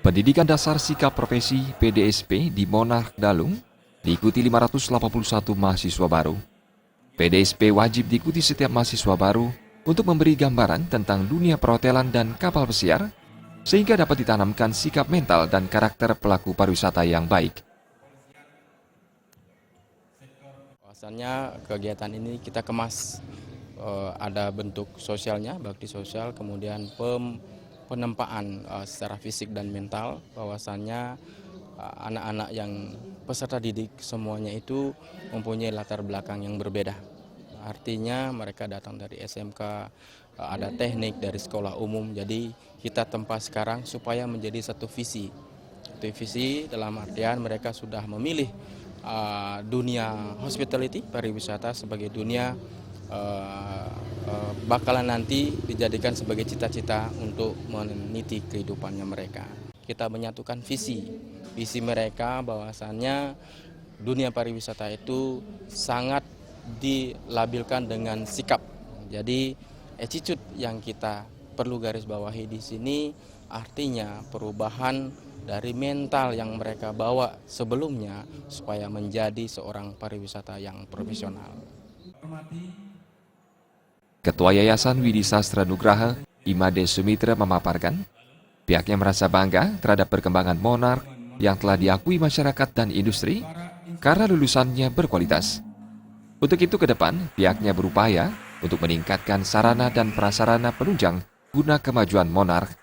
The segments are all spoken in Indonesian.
Pendidikan Dasar Sikap Profesi PDSP di Monarch Dalung diikuti 581 mahasiswa baru. PDSP wajib diikuti setiap mahasiswa baru untuk memberi gambaran tentang dunia perhotelan dan kapal pesiar, sehingga dapat ditanamkan sikap mental dan karakter pelaku pariwisata yang baik. Bahwasannya kegiatan ini kita kemas, ada bentuk sosialnya, bakti sosial, kemudian penempaan secara fisik dan mental, bahwasannya anak-anak yang peserta didik semuanya itu mempunyai latar belakang yang berbeda. Artinya mereka datang dari SMK, ada teknik dari sekolah umum, jadi kita tempat sekarang supaya menjadi satu visi. Satu visi dalam artian mereka sudah memilih dunia hospitality, pariwisata sebagai dunia bakalan nanti dijadikan sebagai cita-cita untuk meniti kehidupannya mereka. Kita menyatukan visi mereka bahwasannya dunia pariwisata itu sangat dilabilkan dengan sikap. Jadi attitude yang kita perlu garis bawahi di sini artinya perubahan dari mental yang mereka bawa sebelumnya supaya menjadi seorang pariwisata yang profesional. Ketua Yayasan Widi Sastra Nugraha, Imade Sumitra memaparkan, pihaknya merasa bangga terhadap perkembangan Monarch yang telah diakui masyarakat dan industri karena lulusannya berkualitas. Untuk itu ke depan, pihaknya berupaya untuk meningkatkan sarana dan prasarana penunjang guna kemajuan Monarch.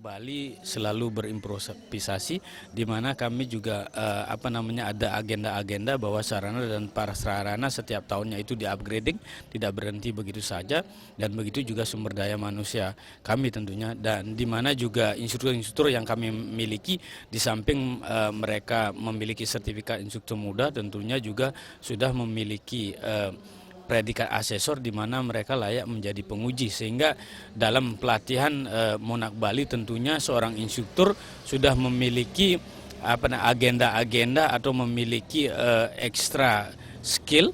Bali selalu berimprovisasi, di mana kami juga ada agenda-agenda bahwa sarana dan prasarana setiap tahunnya itu di-upgrading, tidak berhenti begitu saja, dan begitu juga sumber daya manusia kami tentunya, dan di mana juga instruktur-instruktur yang kami miliki, di samping mereka memiliki sertifikat instruktur muda, tentunya juga sudah memiliki predikat asesor di mana mereka layak menjadi penguji, sehingga dalam pelatihan Monarch Bali tentunya seorang instruktur sudah memiliki agenda-agenda atau memiliki ekstra skill.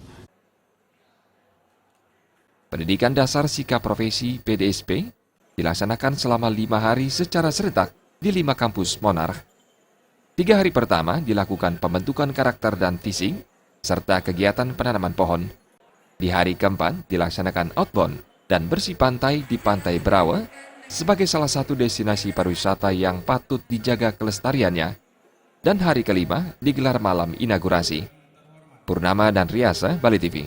Pendidikan Dasar Sikap Profesi PDSP dilaksanakan selama 5 hari secara serentak di 5 kampus Monarch. 3 hari pertama dilakukan pembentukan karakter dan teasing, serta kegiatan penanaman pohon. Di hari keempat dilaksanakan outbound dan bersih pantai di Pantai Berawa sebagai salah satu destinasi pariwisata yang patut dijaga kelestariannya. Dan hari kelima digelar malam inaugurasi. Purnama dan Riasa, Bali TV.